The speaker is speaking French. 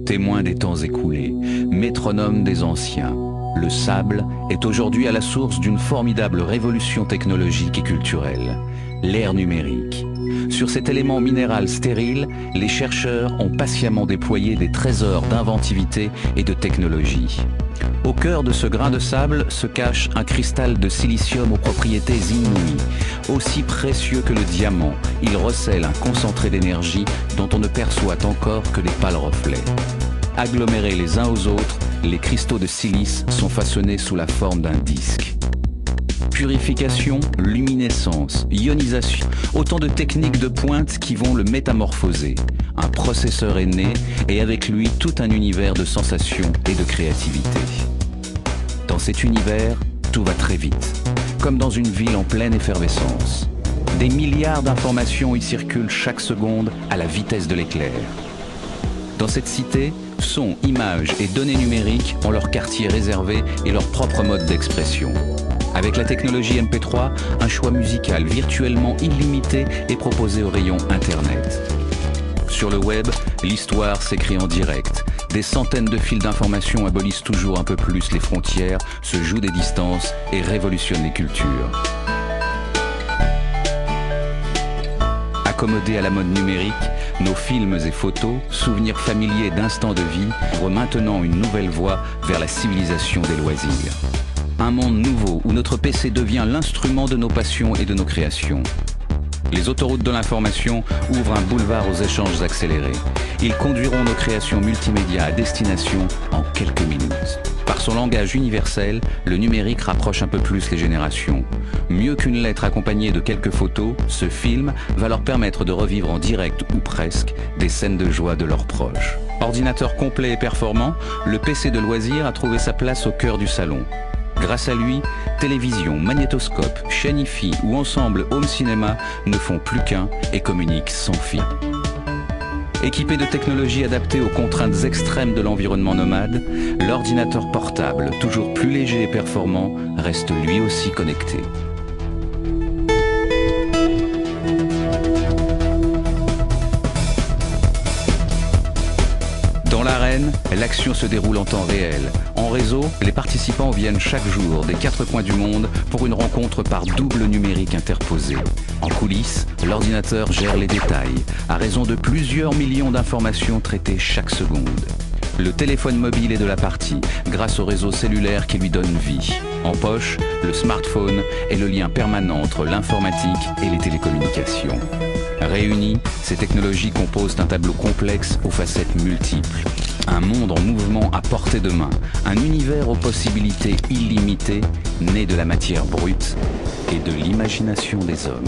Témoin des temps écoulés, métronome des anciens, le sable est aujourd'hui à la source d'une formidable révolution technologique et culturelle, l'ère numérique. Sur cet élément minéral stérile, les chercheurs ont patiemment déployé des trésors d'inventivité et de technologie. Au cœur de ce grain de sable se cache un cristal de silicium aux propriétés inouïes. Aussi précieux que le diamant, il recèle un concentré d'énergie dont on ne perçoit encore que les pâles reflets. Agglomérés les uns aux autres, les cristaux de silice sont façonnés sous la forme d'un disque. Purification, luminescence, ionisation, autant de techniques de pointe qui vont le métamorphoser. Un processeur est né et avec lui tout un univers de sensations et de créativité. Dans cet univers, tout va très vite, comme dans une ville en pleine effervescence. Des milliards d'informations y circulent chaque seconde à la vitesse de l'éclair. Dans cette cité, sons, images et données numériques ont leur quartier réservé et leur propre mode d'expression. Avec la technologie MP3, un choix musical virtuellement illimité est proposé au rayon Internet. Sur le web, l'histoire s'écrit en direct. Des centaines de fils d'informations abolissent toujours un peu plus les frontières, se jouent des distances et révolutionnent les cultures. Accommodés à la mode numérique, nos films et photos, souvenirs familiers d'instants de vie, ouvrent maintenant une nouvelle voie vers la civilisation des loisirs. Un monde nouveau où notre PC devient l'instrument de nos passions et de nos créations. Les autoroutes de l'information ouvrent un boulevard aux échanges accélérés. Ils conduiront nos créations multimédia à destination en quelques minutes. Par son langage universel, le numérique rapproche un peu plus les générations. Mieux qu'une lettre accompagnée de quelques photos, ce film va leur permettre de revivre en direct ou presque des scènes de joie de leurs proches. Ordinateur complet et performant, le PC de loisir a trouvé sa place au cœur du salon. Grâce à lui, télévision, magnétoscope, chaîne hi-fi ou ensemble home cinéma ne font plus qu'un et communiquent sans fil. Équipé de technologies adaptées aux contraintes extrêmes de l'environnement nomade, l'ordinateur portable, toujours plus léger et performant, reste lui aussi connecté. Dans l'arène, l'action se déroule en temps réel. En réseau, les participants viennent chaque jour des 4 coins du monde pour une rencontre par double numérique interposé. En coulisses, l'ordinateur gère les détails, à raison de plusieurs millions d'informations traitées chaque seconde. Le téléphone mobile est de la partie, grâce au réseau cellulaire qui lui donne vie. En poche, le smartphone est le lien permanent entre l'informatique et les télécommunications. Réunies, ces technologies composent un tableau complexe aux facettes multiples. Un monde en mouvement à portée de main, un univers aux possibilités illimitées, né de la matière brute et de l'imagination des hommes.